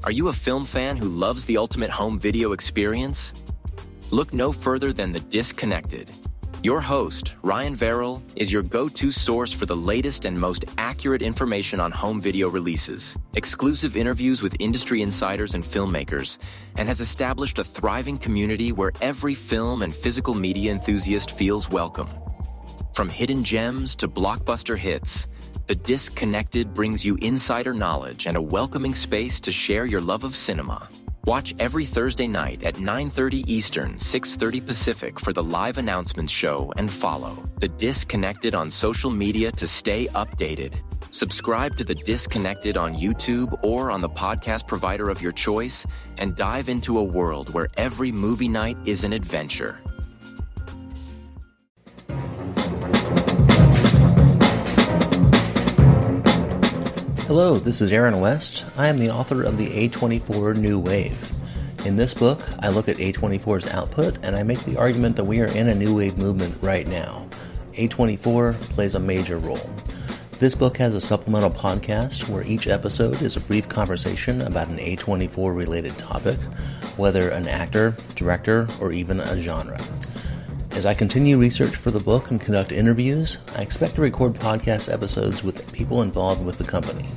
Are you a film fan who loves the ultimate home video experience? Look no further than The Disconnected. Your host, Ryan Verrill, is your go-to source for the latest and most accurate information on home video releases, exclusive interviews with industry insiders and filmmakers, and has established a thriving community where every film and physical media enthusiast feels welcome. From hidden gems to blockbuster hits, The Disconnected brings you insider knowledge and a welcoming space to share your love of cinema. Watch every Thursday night at 9:30 Eastern, 6:30 Pacific for the live announcements show and follow The Disconnected on social media to stay updated. Subscribe to The Disconnected on YouTube or on the podcast provider of your choice and dive into a world where every movie night is an adventure. Hello, this is Aaron West. I am the author of the A24 New Wave. In this book, I look at A24's output and I make the argument that we are in a new wave movement right now. A24 plays a major role. This book has a supplemental podcast where each episode is a brief conversation about an A24 related topic, whether an actor, director, or even a genre. As I continue research for the book and conduct interviews, I expect to record podcast episodes with people involved with the company.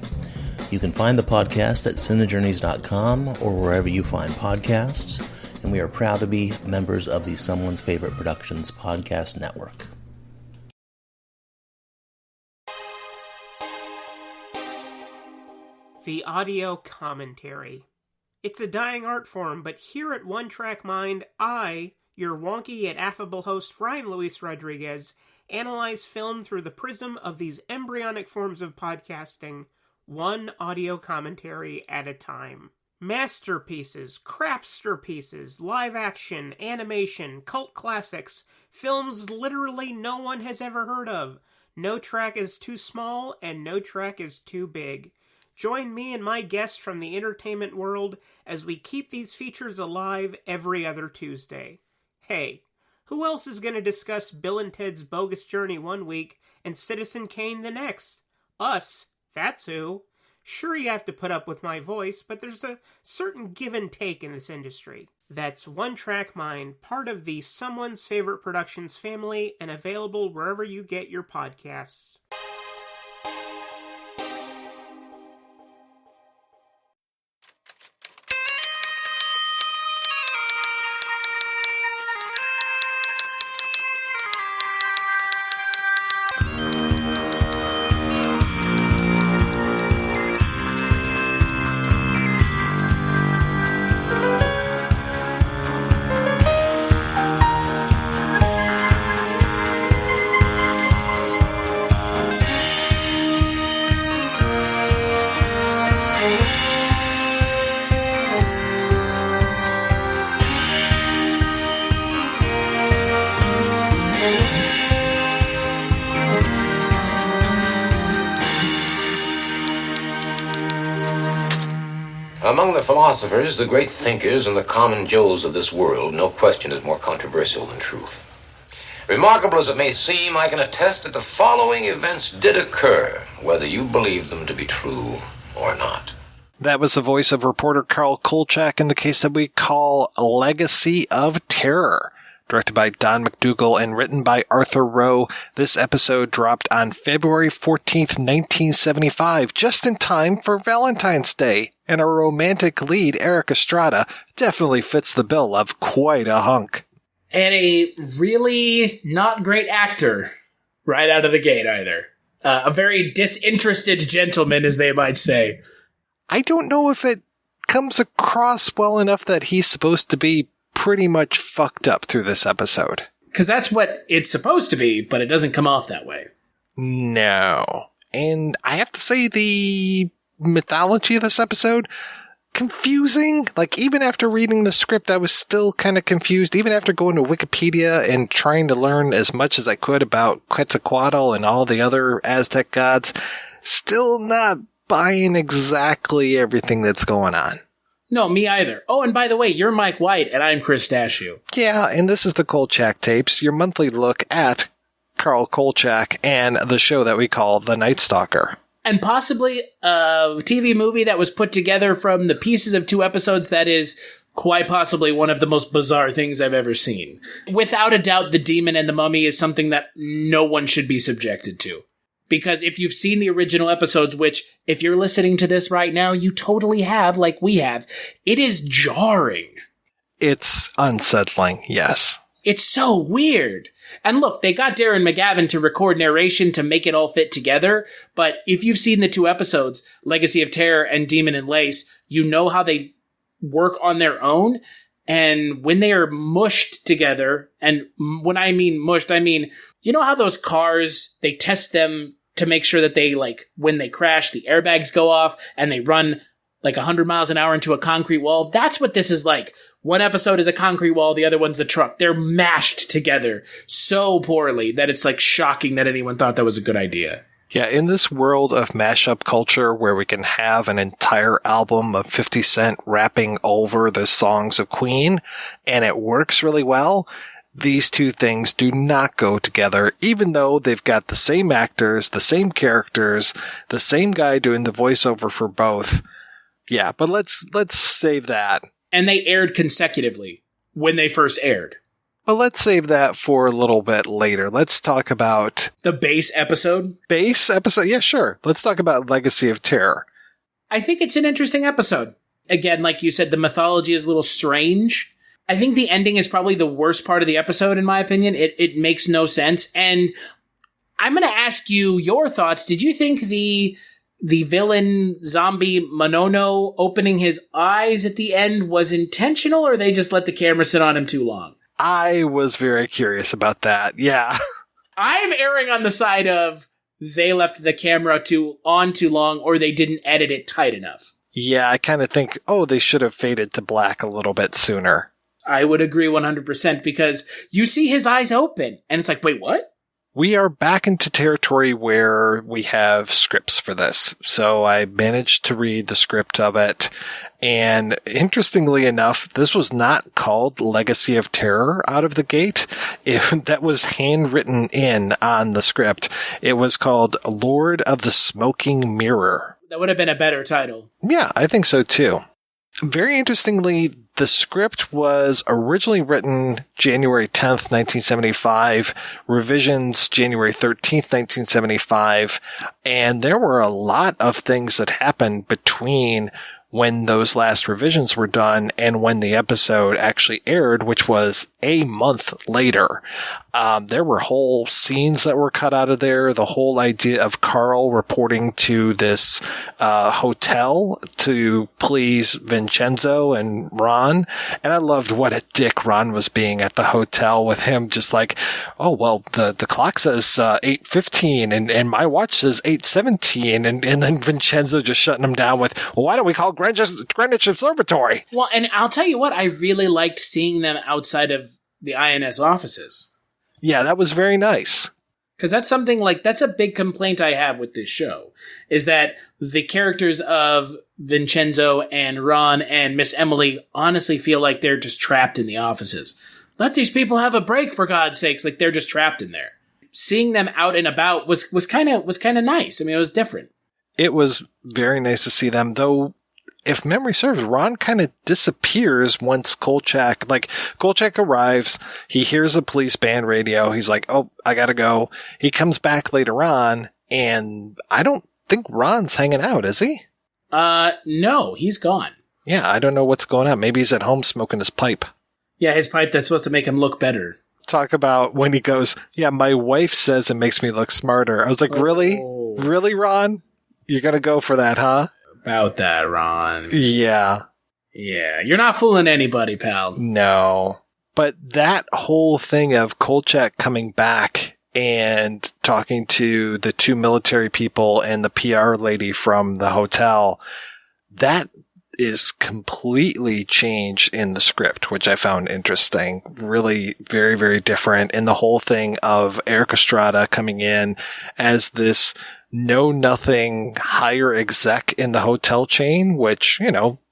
You can find the podcast at cinejourneys.com or wherever you find podcasts, and we are proud to be members of the Someone's Favorite Productions podcast network. The audio commentary. It's a dying art form, but here at One Track Mind, your wonky yet affable host Ryan Luis Rodriguez, analyze film through the prism of these embryonic forms of podcasting, one audio commentary at a time. Masterpieces, crapster pieces, live action, animation, cult classics, films literally no one has ever heard of. No track is too small and no track is too big. Join me and my guests from the entertainment world as we keep these features alive every other Tuesday. Hey, who else is going to discuss Bill and Ted's Bogus Journey one week and Citizen Kane the next? Us, that's who. Sure, you have to put up with my voice, but there's a certain give and take in this industry. That's One Track Mind, part of the Someone's Favorite Productions family and available wherever you get your podcasts. Among the philosophers, the great thinkers, and the common Joes of this world, no question is more controversial than truth. Remarkable as it may seem, I can attest that the following events did occur, whether you believe them to be true or not. That was the voice of reporter Carl Kolchak in the case that we call Legacy of Terror. Directed by Don McDougall and written by Arthur Rowe, this episode dropped on February 14th, 1975, just in time for Valentine's Day. And our romantic lead, Erik Estrada, definitely fits the bill of quite a hunk. And a really not great actor right out of the gate either. A very disinterested gentleman, as they might say. I don't know if it comes across well enough that he's supposed to be pretty much fucked up through this episode. Because that's what it's supposed to be, but it doesn't come off that way. No. And I have to say the mythology of this episode, confusing. Like, even after reading the script, I was still kind of confused. Even after going to Wikipedia and trying to learn as much as I could about Quetzalcoatl and all the other Aztec gods, still not buying exactly everything that's going on. No, me either. Oh, and by the way, you're Mike White, and I'm Chris Stachiw. Yeah, and this is the Kolchak Tapes, your monthly look at Carl Kolchak and the show that we call The Night Stalker. And possibly a TV movie that was put together from the pieces of 2 episodes that is quite possibly one of the most bizarre things I've ever seen. Without a doubt, The Demon and the Mummy is something that no one should be subjected to. Because if you've seen the original episodes, which if you're listening to this right now, you totally have, like we have, it is jarring. It's unsettling, yes. It's so weird. And look, they got Darren McGavin to record narration to make it all fit together. But if you've seen the 2 episodes, Legacy of Terror and Demon and Lace, you know how they work on their own. And when they are mushed together, and when I mean mushed, I mean, you know how those cars, they test them to make sure that they, like, when they crash, the airbags go off and they run like 100 miles an hour into a concrete wall? That's what this is like. One episode is a concrete wall, the other one's a truck. They're mashed together so poorly that it's like shocking that anyone thought that was a good idea. Yeah, in this world of mashup culture where we can have an entire album of 50 Cent rapping over the songs of Queen, and it works really well, these 2 things do not go together, even though they've got the same actors, the same characters, the same guy doing the voiceover for both. Yeah, but let's save that. And they aired consecutively when they first aired. But let's save that for a little bit later. Let's talk about... The base episode? Base episode? Yeah, sure. Let's talk about Legacy of Terror. I think it's an interesting episode. Again, like you said, the mythology is a little strange. I think the ending is probably the worst part of the episode, in my opinion. It makes no sense. And I'm going to ask you your thoughts. Did you think the villain zombie Monono opening his eyes at the end was intentional, or they just let the camera sit on him too long? I was very curious about that. Yeah. I'm erring on the side of they left the camera on too long, or they didn't edit it tight enough. Yeah, I kind of think, they should have faded to black a little bit sooner. I would agree 100% because you see his eyes open and it's like, wait, what? We are back into territory where we have scripts for this. So I managed to read the script of it. And interestingly enough, this was not called Legacy of Terror out of the gate. That was handwritten in on the script. It was called Lord of the Smoking Mirror. That would have been a better title. Yeah, I think so too. Very interestingly, the script was originally written January 10th, 1975, revisions January 13th, 1975, and there were a lot of things that happened between when those last revisions were done and when the episode actually aired, which was a month later. There were whole scenes that were cut out of there. The whole idea of Carl reporting to this hotel to please Vincenzo and Ron. And I loved what a dick Ron was being at the hotel with him just like, oh, well, the clock says 8:15 and my watch says 8:17. And then Vincenzo just shutting him down with, well, why don't we call Greenwich Observatory? Well, and I'll tell you what, I really liked seeing them outside of the INS offices. Yeah, that was very nice. Because that's something that's a big complaint I have with this show, is that the characters of Vincenzo and Ron and Miss Emily honestly feel like they're just trapped in the offices. Let these people have a break, for God's sakes. Like, they're just trapped in there. Seeing them out and about was kind of nice. I mean, it was different. It was very nice to see them, though. If memory serves, Ron kind of disappears once Kolchak arrives. He hears a police band radio. He's like, oh, I gotta go. He comes back later on, and I don't think Ron's hanging out, is he? No, he's gone. Yeah, I don't know what's going on. Maybe he's at home smoking his pipe. Yeah, his pipe that's supposed to make him look better. Talk about when he goes, yeah, my wife says it makes me look smarter. I was like, Really? Really, Ron? You're gonna go for that, huh? About that, Ron. Yeah. Yeah, you're not fooling anybody, pal. No. But that whole thing of Kolchak coming back and talking to the 2 military people and the PR lady from the hotel, that is completely changed in the script, which I found interesting. Really very, very different. And the whole thing of Erik Estrada coming in as this know-nothing higher exec in the hotel chain, which,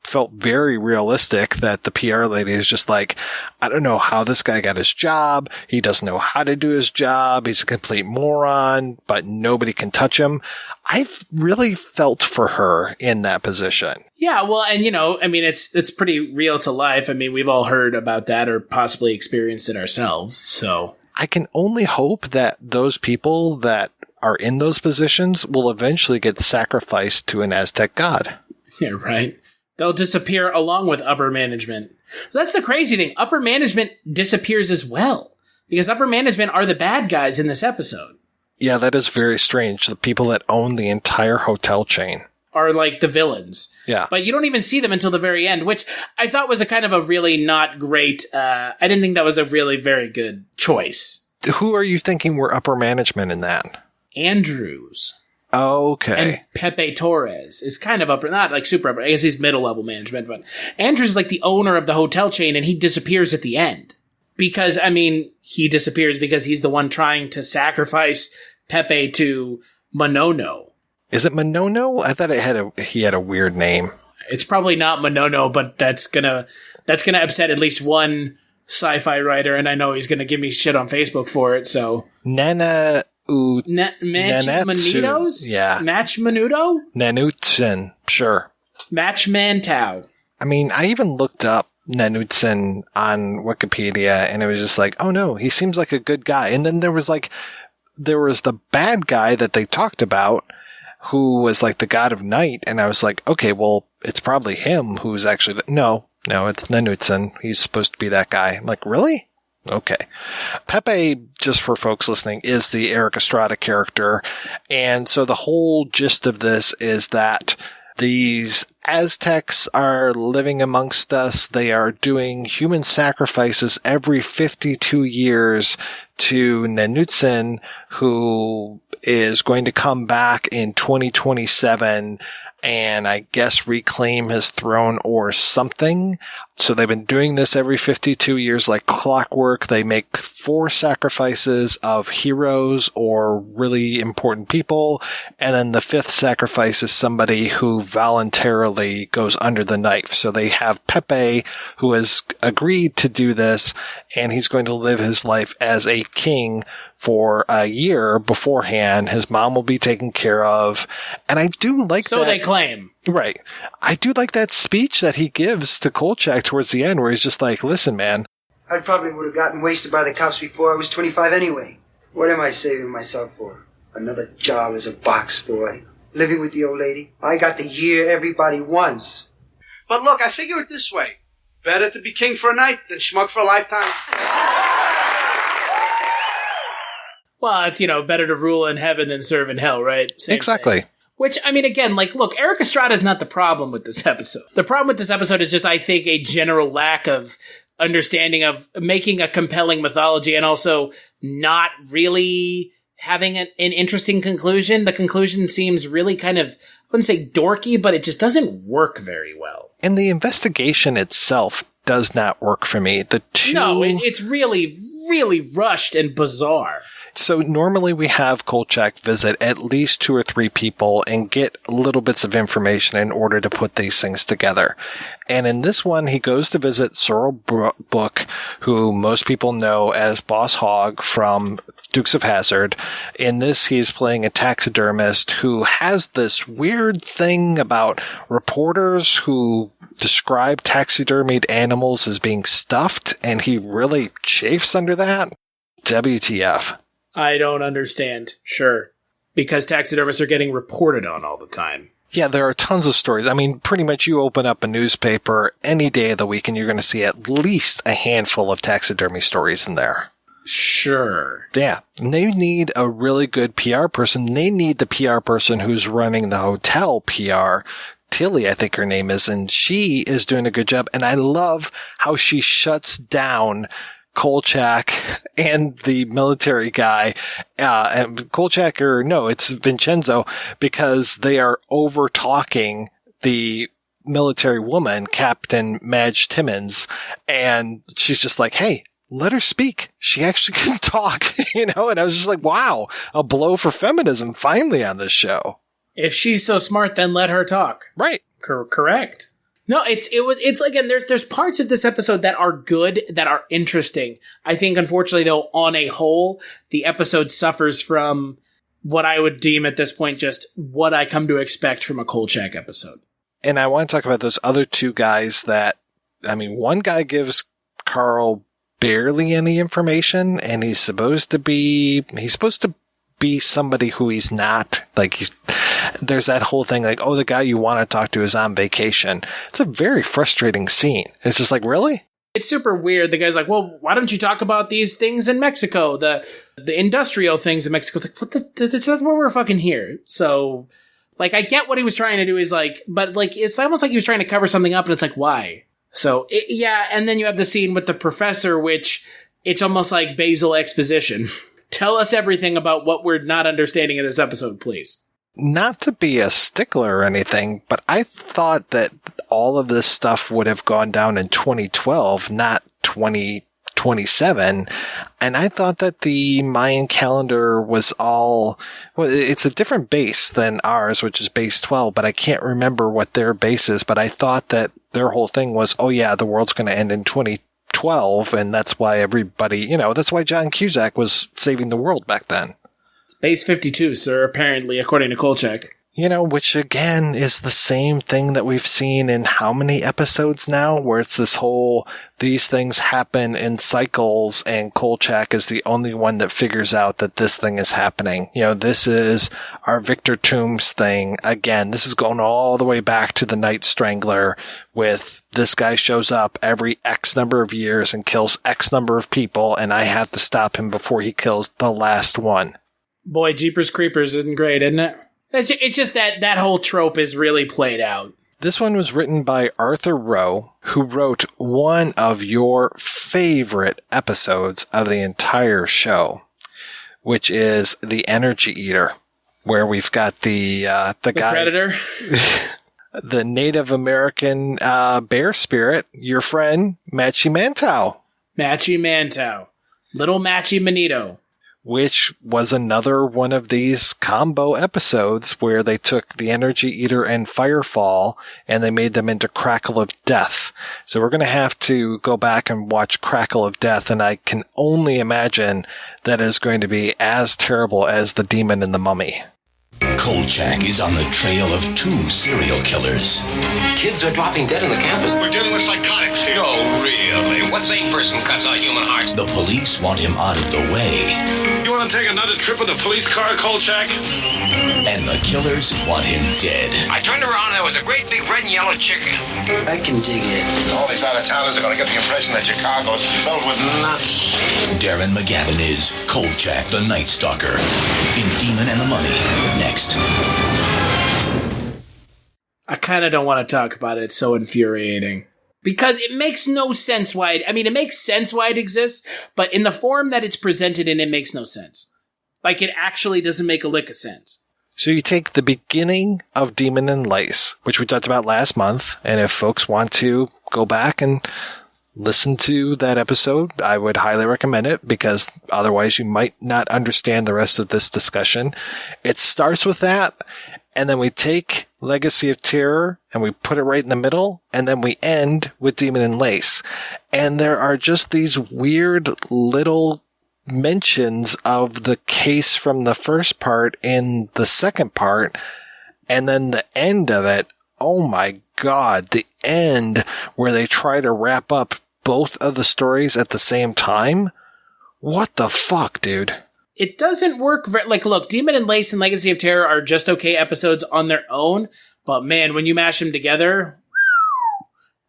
felt very realistic that the PR lady is just like, I don't know how this guy got his job. He doesn't know how to do his job. He's a complete moron, but nobody can touch him. I've really felt for her in that position. Yeah, well, and it's pretty real to life. I mean, we've all heard about that or possibly experienced it ourselves. So I can only hope that those people that are in those positions will eventually get sacrificed to an Aztec god. Yeah, right. They'll disappear along with upper management. That's the crazy thing. Upper management disappears as well, because upper management are the bad guys in this episode. Yeah, that is very strange. The people that own the entire hotel chain are like the villains. Yeah. But you don't even see them until the very end, which I thought was a kind of a really not great, I didn't think that was a really very good choice. Who are you thinking were upper management in that? Andrews. Okay. And Pepe Torres is kind of upper, not like super upper. I guess he's middle level management, but Andrews is like the owner of the hotel chain, and he disappears at the end. Because, I mean, he disappears because he's the one trying to sacrifice Pepe to Monono. Is it Monono? I thought he had a weird name. It's probably not Monono, but that's gonna upset at least one sci-fi writer, and I know he's gonna give me shit on Facebook for it. So Nanautzin. Manitos? Yeah. Match Menudo? Nanautzin. Sure. Match Mantau. I mean, I even looked up Nanautzin on Wikipedia, and it was just like, oh no, he seems like a good guy. And then there was the bad guy that they talked about, who was like the god of night, and I was like, okay, well, it's probably him who's actually no, it's Nanautzin. He's supposed to be that guy. I'm like, really? Okay. Pepe, just for folks listening, is the Erik Estrada character, and so the whole gist of this is that these Aztecs are living amongst us. They are doing human sacrifices every 52 years to Nanautzin, who is going to come back in 2027 and I guess reclaim his throne or something. So they've been doing this every 52 years like clockwork. They make 4 sacrifices of heroes or really important people. And then the 5th sacrifice is somebody who voluntarily goes under the knife. So they have Pepe, who has agreed to do this, and he's going to live his life as a king for a year beforehand. His mom will be taken care of. And I do like that. So they claim. Right. I do like that speech that he gives to Kolchak towards the end, where he's just like, listen, man. I probably would have gotten wasted by the cops before I was 25 anyway. What am I saving myself for? Another job as a box boy. Living with the old lady. I got the year everybody wants. But look, I figure it this way. Better to be king for a night than schmuck for a lifetime. Well, it's, better to rule in heaven than serve in hell, right? Same exactly. Thing. Which, I mean, again, look, Erik Estrada is not the problem with this episode. The problem with this episode is just, I think, a general lack of understanding of making a compelling mythology and also not really having an interesting conclusion. The conclusion seems really kind of, I wouldn't say dorky, but it just doesn't work very well. And the investigation itself does not work for me. No, it's really, really rushed and bizarre. So normally we have Kolchak visit at least 2 or 3 people and get little bits of information in order to put these things together. And in this one, he goes to visit Sorrel Book, who most people know as Boss Hogg from Dukes of Hazzard. In this, he's playing a taxidermist who has this weird thing about reporters who describe taxidermied animals as being stuffed, and he really chafes under that. WTF. I don't understand. Sure. Because taxidermists are getting reported on all the time. Yeah, there are tons of stories. I mean, pretty much you open up a newspaper any day of the week and you're going to see at least a handful of taxidermy stories in there. Sure. Yeah. And they need a really good PR person. They need the PR person who's running the hotel PR. Tilly, I think her name is, and she is doing a good job. And I love how she shuts down Kolchak and the military guy, and Kolchak, or no, it's Vincenzo, because they are over talking the military woman, Captain Madge Timmons, and she's just like, hey, let her speak. She actually can talk, and I was just like, wow, a blow for feminism finally on this show. If she's so smart, then let her talk. Right. Correct. No, it's again, there's parts of this episode that are good, that are interesting. I think, unfortunately, though, on a whole, the episode suffers from what I would deem at this point just what I come to expect from a Kolchak episode. And I want to talk about those other two guys that, I mean, one guy gives Carl barely any information, and he's supposed to be somebody who he's not. Like, there's that whole thing like, oh, the guy you want to talk to is on vacation. It's a very frustrating scene. It's just like, really? It's super weird. The guy's like, well, why don't you talk about these things in Mexico? The industrial things in Mexico. It's like, that's where we're fucking here. So, like, I get what he was trying to do. Is like, but like, it's almost like he was trying to cover something up, and it's like, why? So, yeah. And then you have the scene with the professor, which it's almost like Basil exposition. Tell us everything about what we're not understanding in this episode, please. Not to be a stickler or anything, but I thought that all of this stuff would have gone down in 2012, not 2027. And I thought that the Mayan calendar was well, it's a different base than ours, which is base 12, but I can't remember what their base is. But I thought that their whole thing was, oh yeah, the world's going to end in 2012. And that's why everybody, that's why John Cusack was saving the world back then. Base 52, sir, apparently, according to Kolchak. Which again is the same thing that we've seen in how many episodes now, where it's this whole, these things happen in cycles, and Kolchak is the only one that figures out that this thing is happening. This is our Victor Toombs thing. Again, this is going all the way back to the Night Strangler, with this guy shows up every X number of years and kills X number of people, and I have to stop him before he kills the last one. Boy, Jeepers Creepers isn't great, isn't it? It's just that whole trope is really played out. This one was written by Arthur Rowe, who wrote one of your favorite episodes of the entire show, which is The Energy Eater, where we've got the guy, Predator, the Native American bear spirit, your friend Machi Mantow. Machi Mantow, little Machi Manito. Which was another one of these combo episodes where they took the Energy Eater and Firefall and they made them into Crackle of Death. So we're going to have to go back and watch Crackle of Death, and I can only imagine that is going to be as terrible as The Demon and the Mummy. Kolchak is on the trail of 2 serial killers. Kids are dropping dead on the campus. We're dealing with psychotics here. Oh, really? What sane person cuts out human hearts? The police want him out of the way. You want to take another trip with a police car, Kolchak? And the killers want him dead. I turned around and there was a great big red and yellow chicken. I can dig it. All these out-of-towners are going to get the impression that Chicago's filled with nuts. Darren McGavin is Kolchak the Night Stalker in Demon and the Mummy. Next. I kind of don't want to talk about it. It's so infuriating. Because it makes no sense why it makes sense why it exists, but in the form that it's presented in, it makes no sense. Like, it actually doesn't make a lick of sense. So you take the beginning of Demon and Lace, which we talked about last month, and if folks want to go back and listen to that episode, I would highly recommend it, because otherwise you might not understand the rest of this discussion. It starts with that, and then we take Legacy of Terror and we put it right in the middle, and then we end with Demon and Lace. And there are just these weird little mentions of the case from the first part in the second part, and then the end of it, oh my god, the end where they try to wrap up both of the stories at the same time? What the fuck, dude? It doesn't work look, Demon and Lace and Legacy of Terror are just okay episodes on their own, but man, when you mash them together,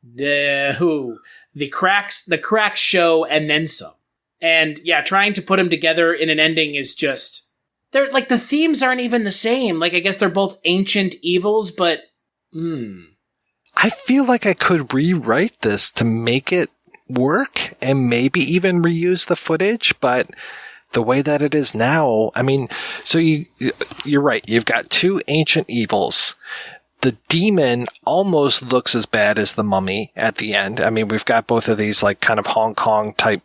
the cracks show and then some. And yeah, trying to put them together in an ending is just, they're like, the themes aren't even the same. Like, I guess they're both ancient evils, but I feel like I could rewrite this to make it work and maybe even reuse the footage, but the way that it is now, I mean, so you're right. You've got 2 ancient evils. The demon almost looks as bad as the mummy at the end. I mean, we've got both of these like kind of Hong Kong type,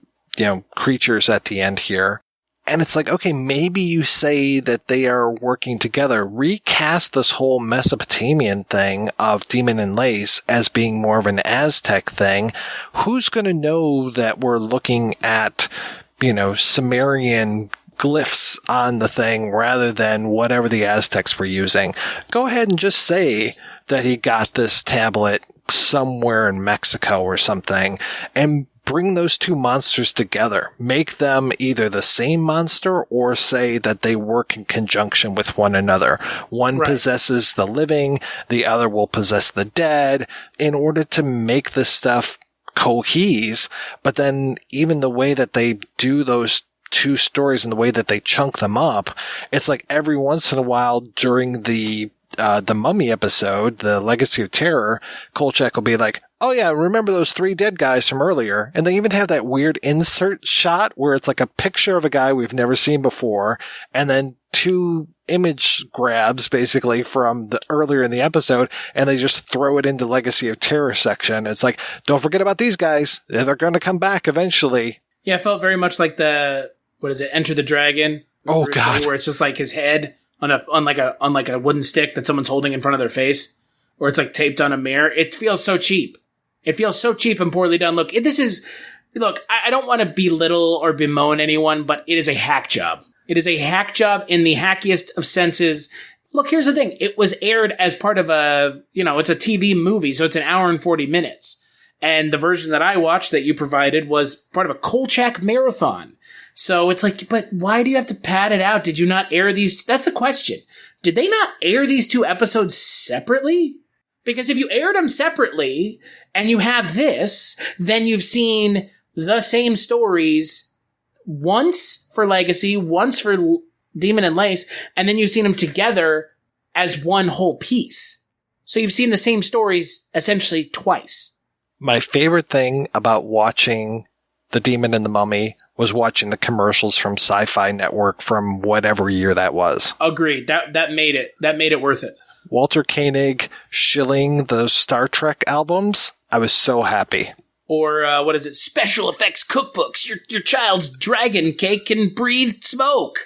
creatures at the end here. And it's like, okay, maybe you say that they are working together. Recast this whole Mesopotamian thing of Demon and Lace as being more of an Aztec thing. Who's going to know that we're looking at, Sumerian glyphs on the thing rather than whatever the Aztecs were using? Go ahead and just say that he got this tablet somewhere in Mexico or something, and bring those two monsters together. Make them either the same monster or say that they work in conjunction with one another. One possesses the living, the other will possess the dead, in order to make this stuff cohese. But then even the way that they do those two stories and the way that they chunk them up, it's like every once in a while during the Mummy episode, the Legacy of Terror, Kolchak will be like, oh yeah, remember those 3 dead guys from earlier? And they even have that weird insert shot where it's like a picture of a guy we've never seen before, and then 2 image grabs basically from the earlier in the episode, and they just throw it into Legacy of Terror section. It's like, don't forget about these guys. They're going to come back eventually. Yeah, it felt very much like Enter the Dragon? Oh, Bruce God. Lee, where it's just like his head on a wooden stick that someone's holding in front of their face, or it's like taped on a mirror. It feels so cheap. It feels so cheap and poorly done. Look, I don't want to belittle or bemoan anyone, but it is a hack job. It is a hack job in the hackiest of senses. Look, here's the thing. It was aired as part of it's a TV movie, so it's an hour and 40 minutes. And the version that I watched that you provided was part of a Kolchak marathon. So it's like, but why do you have to pad it out? Did you not air these? That's the question. Did they not air these 2 episodes separately? Because if you aired them separately and you have this, then you've seen the same stories once for Legacy, once for Demon and Lace, and then you've seen them together as one whole piece. So you've seen the same stories essentially twice. My favorite thing about watching The Demon and the Mummy was watching the commercials from Sci-Fi Network from whatever year that was. Agreed. That made it worth it. Walter Koenig shilling those Star Trek albums. I was so happy. Or, special effects cookbooks. Your child's dragon cake can breathe smoke.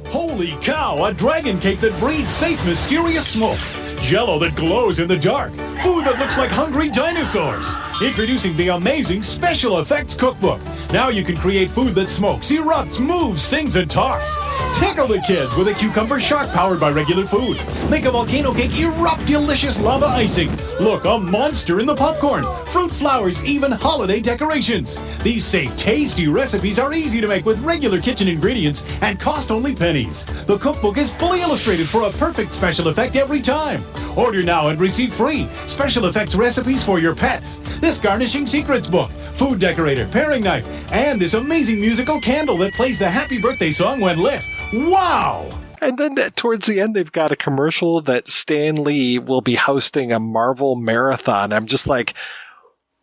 Holy cow, a dragon cake that breathes safe, mysterious smoke. Jell-O that glows in the dark. Food that looks like hungry dinosaurs. Introducing the amazing Special Effects Cookbook. Now you can create food that smokes, erupts, moves, sings, and talks. Tickle the kids with a cucumber shark powered by regular food. Make a volcano cake erupt delicious lava icing. Look, a monster in the popcorn. Fruit flowers, even holiday decorations. These safe, tasty recipes are easy to make with regular kitchen ingredients and cost only pennies. The cookbook is fully illustrated for a perfect special effect every time. Order now and receive free special effects recipes for your pets. This garnishing secrets book, food decorator, paring knife, and this amazing musical candle that plays the happy birthday song when lit. Wow! And then towards the end, they've got a commercial that Stan Lee will be hosting a Marvel marathon. I'm just like,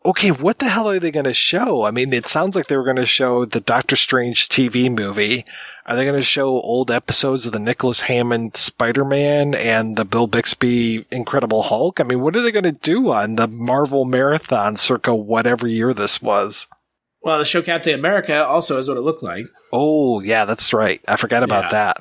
okay, what the hell are they going to show? I mean, it sounds like they were going to show the Doctor Strange TV movie. Are they going to show old episodes of the Nicholas Hammond Spider-Man and the Bill Bixby Incredible Hulk? I mean, what are they going to do on the Marvel marathon circa whatever year this was? Well, the show Captain America also is what it looked like. Oh, yeah, that's right. I forgot about that.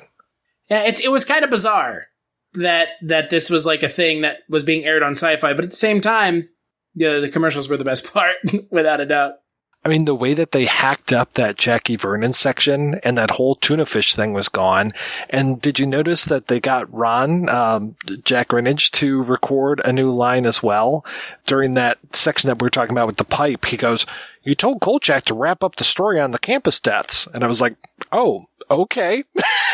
Yeah, it was kind of bizarre that this was like a thing that was being aired on Sci-Fi, but at the same time, the commercials were the best part, without a doubt. I mean, the way that they hacked up that Jackie Vernon section and that whole tuna fish thing was gone. And did you notice that they got Ron, Jack Grinnage, to record a new line as well? During that section that we were talking about with the pipe, he goes, "You told Kolchak to wrap up the story on the campus deaths." And I was like, oh, okay.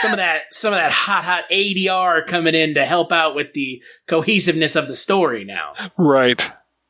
Some of that hot ADR coming in to help out with the cohesiveness of the story now. Right.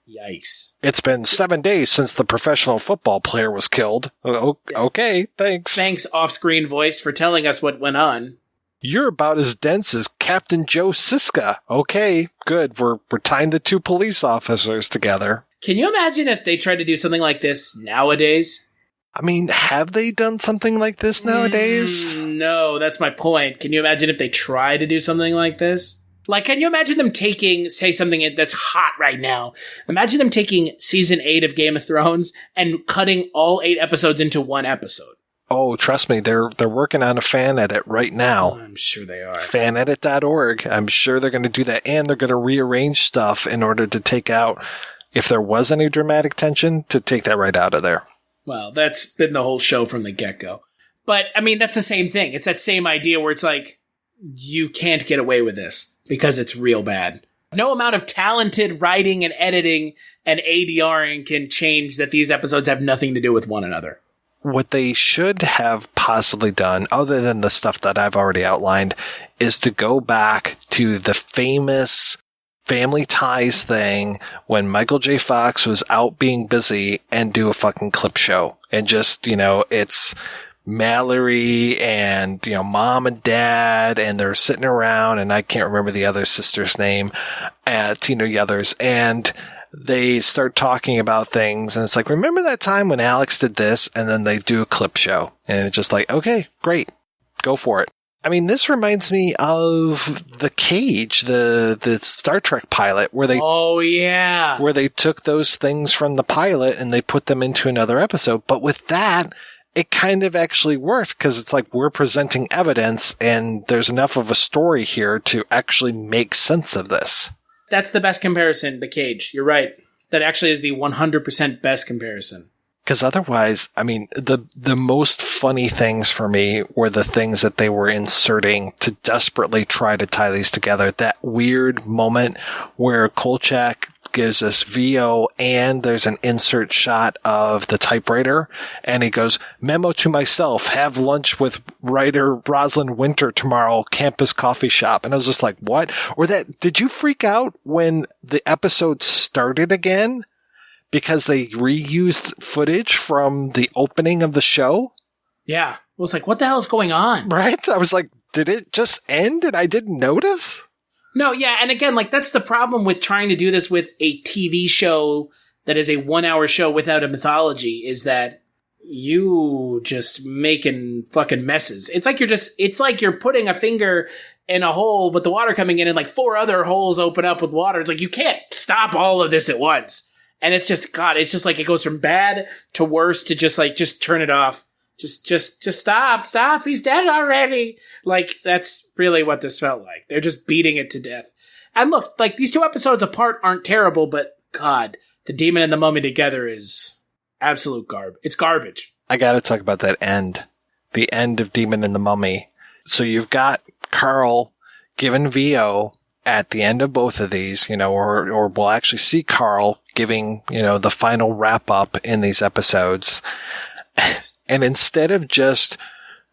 Yikes. It's been 7 days since the professional football player was killed. Okay, thanks. Thanks, off-screen voice, for telling us what went on. You're about as dense as Captain Joe Siska. Okay, good. We're tying the 2 police officers together. Can you imagine if they tried to do something like this nowadays? I mean, have they done something like this nowadays? No, that's my point. Can you imagine if they try to do something like this? Like, can you imagine them taking, say, something that's hot right now? Imagine them taking season 8 of Game of Thrones and cutting all 8 episodes into one episode. Oh, trust me, they're working on a fan edit right now. I'm sure they are. Fanedit.org. I'm sure they're going to do that, and they're going to rearrange stuff in order to take out, if there was any dramatic tension, to take that right out of there. Well, that's been the whole show from the get-go. But, I mean, that's the same thing. It's that same idea where it's like, you can't get away with this because it's real bad. No amount of talented writing and editing and ADRing can change that these episodes have nothing to do with one another. What they should have possibly done, other than the stuff that I've already outlined, is to go back to the famous Family Ties thing when Michael J. Fox was out being busy and do a fucking clip show. And just, it's Mallory and, mom and dad, and they're sitting around, and I can't remember the other sister's name, Tina Yothers, and they start talking about things, and it's like, remember that time when Alex did this? And then they do a clip show, and it's just like, okay, great, go for it. I mean, this reminds me of The Cage, the Star Trek pilot, where they where they took those things from the pilot and they put them into another episode. But with that, it kind of actually worked because it's like we're presenting evidence, and there's enough of a story here to actually make sense of this. That's the best comparison, The Cage. You're right. That actually is the 100% best comparison. Because otherwise, I mean, the most funny things for me were the things that they were inserting to desperately try to tie these together. That weird moment where Kolchak gives us VO and there's an insert shot of the typewriter, and he goes, "Memo to myself, have lunch with writer Rosalind Winter tomorrow, campus coffee shop." And I was just like, what? Or that, did you freak out when the episode started again? Because they reused footage from the opening of the show? Yeah. I was like, what the hell is going on? Right? I was like, did it just end and I didn't notice? No, yeah. And again, like, that's the problem with trying to do this with a TV show that is a 1-hour show without a mythology, is that you just making fucking messes. It's like you're putting a finger in a hole with the water coming in and like 4 other holes open up with water. It's like, you can't stop all of this at once. And it's just, God, it's just like it goes from bad to worse to just like, just turn it off. Just stop. He's dead already. Like, that's really what this felt like. They're just beating it to death. And look, like, these 2 episodes apart aren't terrible, but God, the Demon and the Mummy together is absolute garbage. It's garbage. I gotta talk about that end. The end of Demon and the Mummy. So you've got Carl given VO at the end of both of these, or we'll actually see Carl giving, the final wrap up in these episodes. And instead of just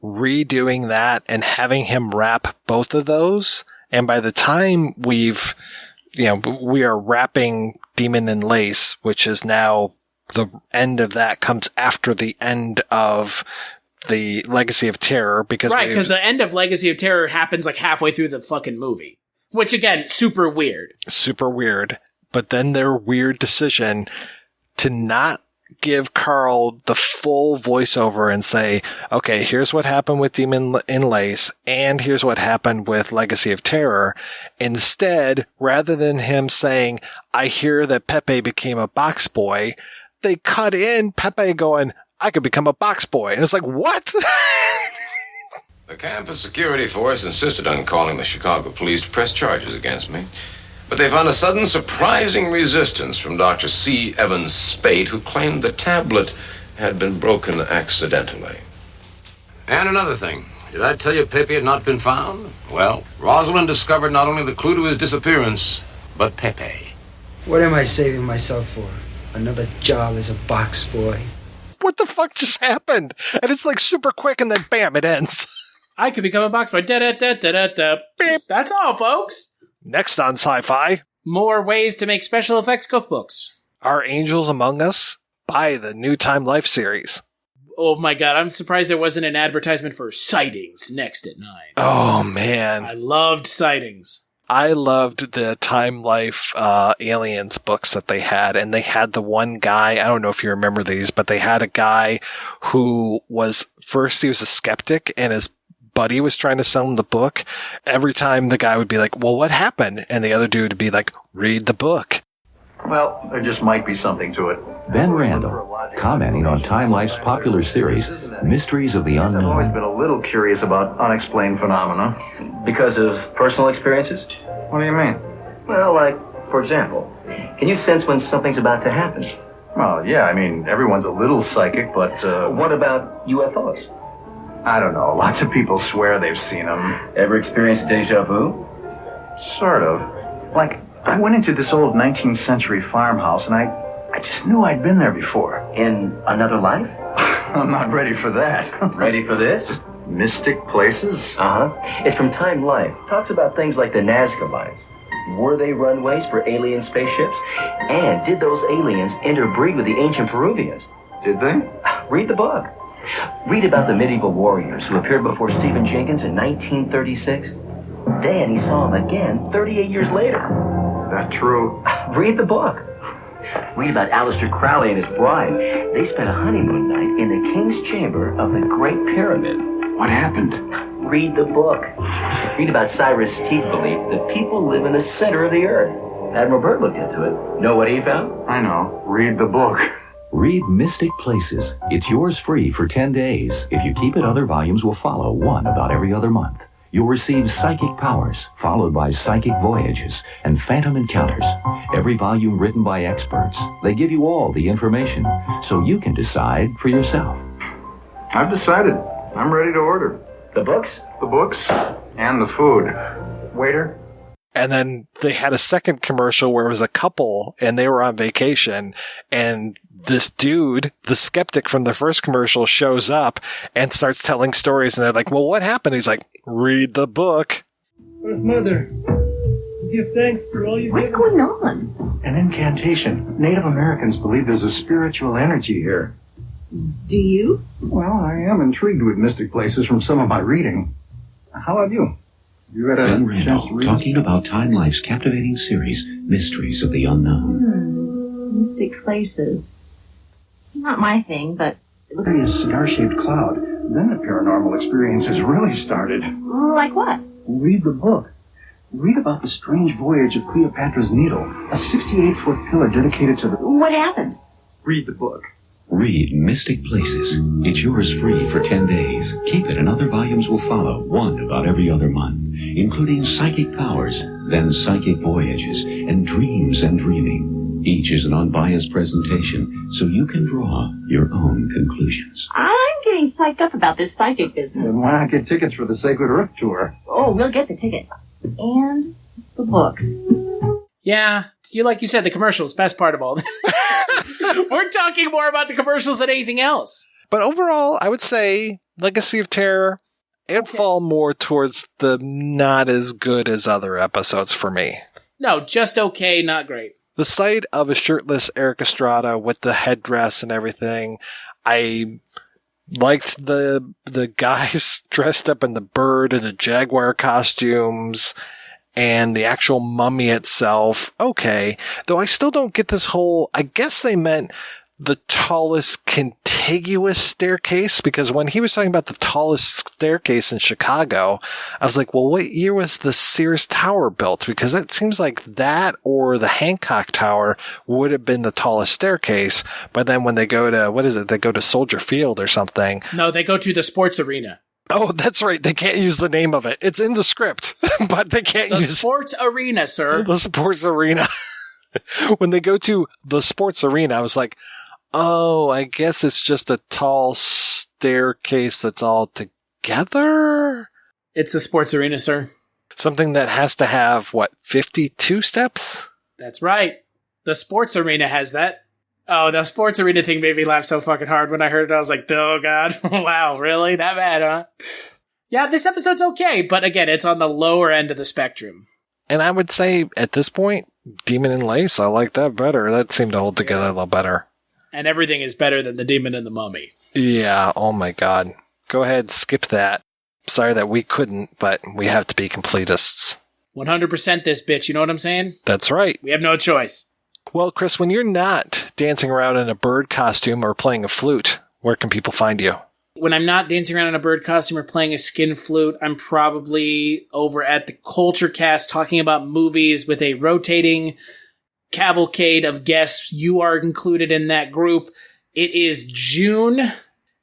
redoing that and having him wrap both of those, and by the time we are wrapping Demon and Lace, which is now the end of that comes after the end of the Legacy of Terror, because the end of Legacy of Terror happens like halfway through the fucking movie. Which, again, super weird. Super weird. But then their weird decision to not give Carl the full voiceover and say, okay, here's what happened with Demon in Lace, and here's what happened with Legacy of Terror. Instead, rather than him saying, I hear that Pepe became a box boy, they cut in Pepe going, I could become a box boy. And it's like, what? The campus security force insisted on calling the Chicago police to press charges against me. But they found a sudden surprising resistance from Dr. C. Evans Spate, who claimed the tablet had been broken accidentally. And another thing. Did I tell you Pepe had not been found? Well, Rosalind discovered not only the clue to his disappearance, but Pepe. What am I saving myself for? Another job as a box boy? What the fuck just happened? And it's like super quick and then bam, it ends. I could become a box boy. Da-da-da-da-da-da. Beep. That's all, folks. Next on Sci-Fi. More ways to make special effects cookbooks. Are Angels Among Us? Buy the New Time Life series. Oh my God, I'm surprised there wasn't an advertisement for Sightings next at 9. Oh man. I loved Sightings. I loved the Time Life Aliens books that they had, and they had the one guy, I don't know if you remember these, but they had a guy who was, first he was a skeptic, and his buddy was trying to sell him the book. Every time the guy would be like, well, what happened? And the other dude would be like, read the book. Well, there just might be something to it. Ben Randall, commenting on Time Life's popular series, Mysteries of the I've always Unknown. been a little curious about unexplained phenomena. Because of personal experiences? What do you mean? Well, like, for example, can you sense when something's about to happen? Well, yeah, I mean, everyone's a little psychic, but, What about UFOs? I don't know. Lots of people swear they've seen them. Ever experienced deja vu? Sort of. Like, I went into this old 19th century farmhouse, and I just knew I'd been there before. In another life? I'm not ready for that. Ready for this? Mystic places? Uh-huh. It's from Time Life. Talks about things like the Nazca lines. Were they runways for alien spaceships? And did those aliens interbreed with the ancient Peruvians? Did they? Read the book. Read about the medieval warriors who appeared before Stephen Jenkins in 1936. Then he saw them again 38 years later. That true? Read the book. Read about Aleister Crowley and his bride. They spent a honeymoon night in the king's chamber of the Great Pyramid. What happened? Read the book. Read about Cyrus Teeth's belief that people live in the center of the earth. Admiral Byrd looked into it. Know what he found? I know. Read the book. Read Mystic Places. It's yours free for 10 days. If you keep it, other volumes will follow, one about every other month. You'll receive Psychic Powers, followed by Psychic Voyages and Phantom Encounters. Every volume written by experts. They give you all the information, so you can decide for yourself. I've decided. I'm ready to order. The books? The books and the food. Waiter? And then they had a second commercial where it was a couple and they were on vacation, and this dude, the skeptic from the first commercial, shows up and starts telling stories, and they're like, well, what happened? He's like, read the book. Where's Mother? Give thanks for all you've What's given. going on? An incantation. Native Americans believe there's a spiritual energy here. Do you? Well, I am intrigued with mystic places from some of my reading. How about you? You had a Ben chance to Randall, read? talking about Time Life's captivating series, Mysteries of the Unknown. Mystic places. Not my thing, but it looks A cigar-shaped cloud. Then the paranormal experiences really started. like what? Read the book. Read about the strange voyage of Cleopatra's Needle, a 68-foot pillar dedicated to the... What happened? Read the book. Read Mystic Places. It's yours free for 10 days. Keep it and other volumes will follow, one about every other month, including Psychic Powers, then Psychic Voyages, and Dreams and Dreaming. Each is an unbiased presentation, so you can draw your own conclusions. I'm getting psyched up about this psychic business. Then why not get tickets for the Sacred Earth Tour? Oh, we'll get the tickets. And the books. Yeah, like you said, the commercials, best part of all this. We're talking more about the commercials than anything else. But overall, I would say Legacy of Terror, it'd fall more towards the not as good as other episodes for me. No, just okay, not great. The sight of a shirtless Erik Estrada with the headdress and everything, I liked the guys dressed up in the bird and the jaguar costumes and the actual mummy itself. Okay. Though I still don't get this whole, I guess they meant the tallest contiguous staircase, because when he was talking about the tallest staircase in Chicago, I was like, well, what year was the Sears Tower built? Because that seems like that or the Hancock Tower would have been the tallest staircase. But then when they go to, what is it? They go to Soldier Field or something. No, they go to the sports arena. Oh, that's right. They can't use the name of it. It's in the script, but they can't use the sports arena, sir. The sports arena. When they go to the sports arena, I was like, oh, I guess it's just a tall staircase that's all together? It's the sports arena, sir. Something that has to have, 52 steps? That's right. The sports arena has that. Oh, the sports arena thing made me laugh so fucking hard when I heard it. I was like, oh, God. Wow, really? That bad, huh? Yeah, this episode's okay, but again, it's on the lower end of the spectrum. And I would say, at this point, Demon and Lace, I like that better. That seemed to hold together a little better. And everything is better than the Demon and the Mummy. Yeah, oh my God. Go ahead, skip that. Sorry that we couldn't, but we have to be completists. 100% this bitch, you know what I'm saying? That's right. We have no choice. Well, Chris, when you're not dancing around in a bird costume or playing a flute, where can people find you? When I'm not dancing around in a bird costume or playing a skin flute, I'm probably over at the Culture Cast talking about movies with a rotating cavalcade of guests. You are included in that group. It is June.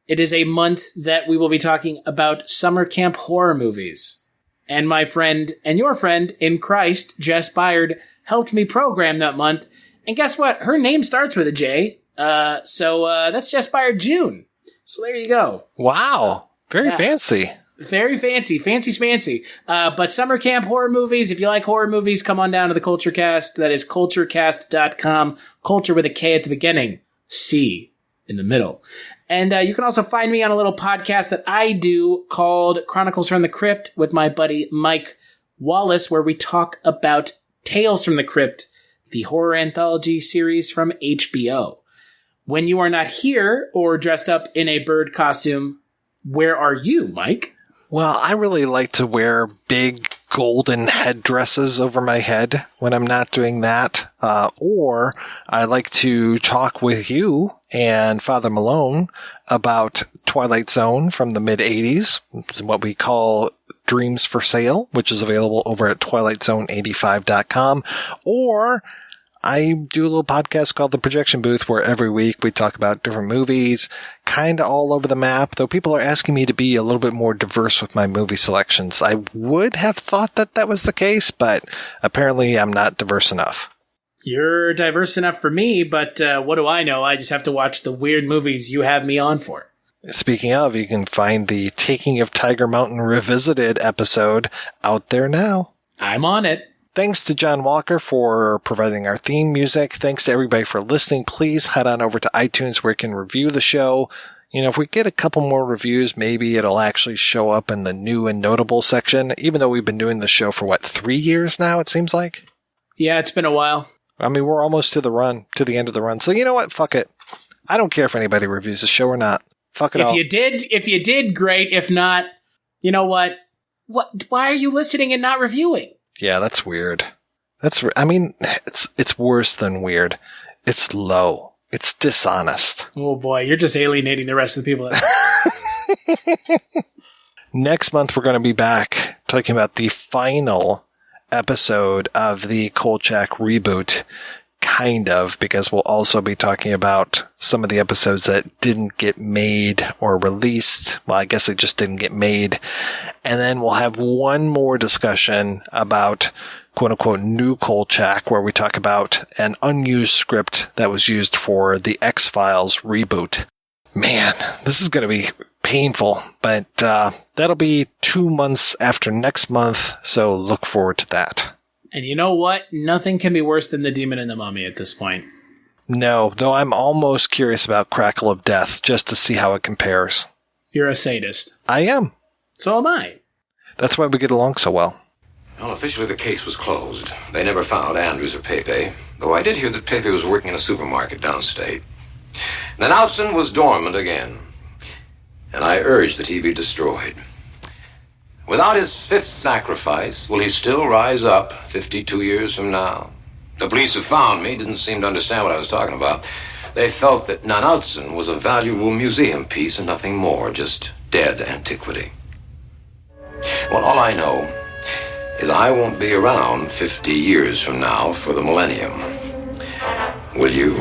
It is a month that we will be talking about summer camp horror movies. And my friend and your friend in Christ, Jess Byard, helped me program that month. And guess what? Her name starts with a J. So that's Jess Byard June. So there you go. Wow. Very fancy. Very fancy. Fancy smancy. But summer camp horror movies, if you like horror movies, come on down to the Culture Cast. That is culturecast.com. Culture with a K at the beginning. C in the middle. And you can also find me on a little podcast that I do called Chronicles from the Crypt with my buddy Mike Wallace, where we talk about Tales from the Crypt, the horror anthology series from HBO. When you are not here or dressed up in a bird costume, where are you, Mike? Well, I really like to wear big golden headdresses over my head when I'm not doing that. Or I like to talk with you and Father Malone about Twilight Zone from the mid-'80s, what we call Dreams for Sale, which is available over at twilightzone85.com. Or I do a little podcast called The Projection Booth, where every week we talk about different movies, kind of all over the map, though people are asking me to be a little bit more diverse with my movie selections. I would have thought that that was the case, but apparently I'm not diverse enough. You're diverse enough for me, but what do I know? I just have to watch the weird movies you have me on for. Speaking of, you can find the Taking of Tiger Mountain Revisited episode out there now. I'm on it. Thanks to John Walker for providing our theme music. Thanks to everybody for listening. Please head on over to iTunes where you can review the show. You know, if we get a couple more reviews, maybe it'll actually show up in the new and notable section, even though we've been doing the show for, 3 years now, it seems like? Yeah, it's been a while. I mean, we're almost to the end of the run. So you know what? Fuck it. I don't care if anybody reviews the show or not. Fuck it all. If you did, great. If not, you know what? Why are you listening and not reviewing? Yeah, that's weird. It's worse than weird. It's low. It's dishonest. Oh boy, you're just alienating the rest of the people. Next month, we're going to be back talking about the final episode of the Kolchak reboot. Kind of, because we'll also be talking about some of the episodes that didn't get made or released. Well, I guess they just didn't get made. And then we'll have one more discussion about quote-unquote new Kolchak, where we talk about an unused script that was used for the X-Files reboot. Man, this is going to be painful, but that'll be 2 months after next month, so look forward to that. And you know what? Nothing can be worse than The Demon and the Mummy at this point. No, though I'm almost curious about Crackle of Death, just to see how it compares. You're a sadist. I am. So am I. That's why we get along so well. Well, officially the case was closed. They never found Andrews or Pepe, though I did hear that Pepe was working in a supermarket downstate. Nanautzin was dormant again, and I urged that he be destroyed. Without his fifth sacrifice, will he still rise up 52 years from now? The police who found me didn't seem to understand what I was talking about. They felt that Nanautzin was a valuable museum piece and nothing more, just dead antiquity. Well, all I know is I won't be around 50 years from now for the millennium. Will you?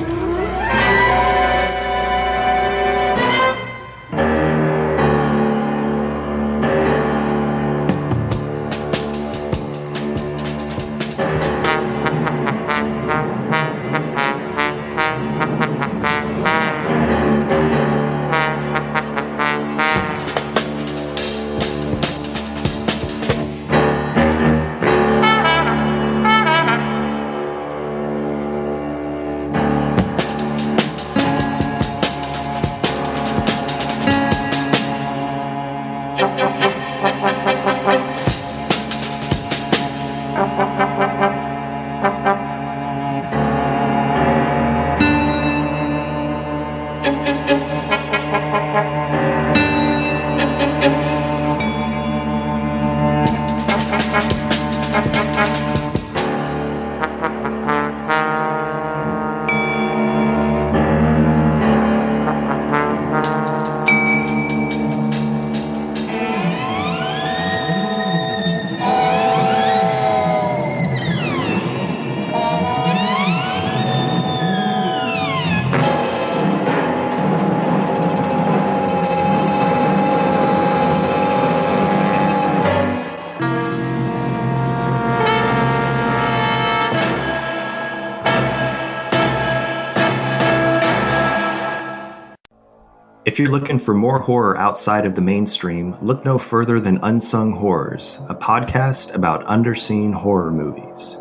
If you're looking for more horror outside of the mainstream, look no further than Unsung Horrors, a podcast about underseen horror movies.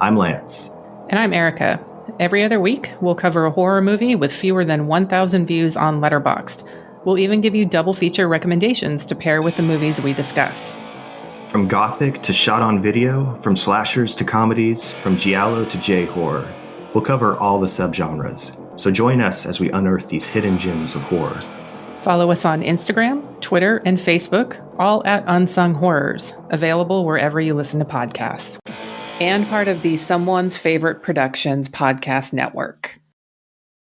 I'm Lance. And I'm Erica. Every other week, we'll cover a horror movie with fewer than 1,000 views on Letterboxd. We'll even give you double feature recommendations to pair with the movies we discuss. From gothic to shot on video, from slashers to comedies, from giallo to J-horror. We'll cover all the subgenres. So join us as we unearth these hidden gems of horror. Follow us on Instagram, Twitter, and Facebook, all at Unsung Horrors, available wherever you listen to podcasts. And part of the Someone's Favorite Productions podcast network.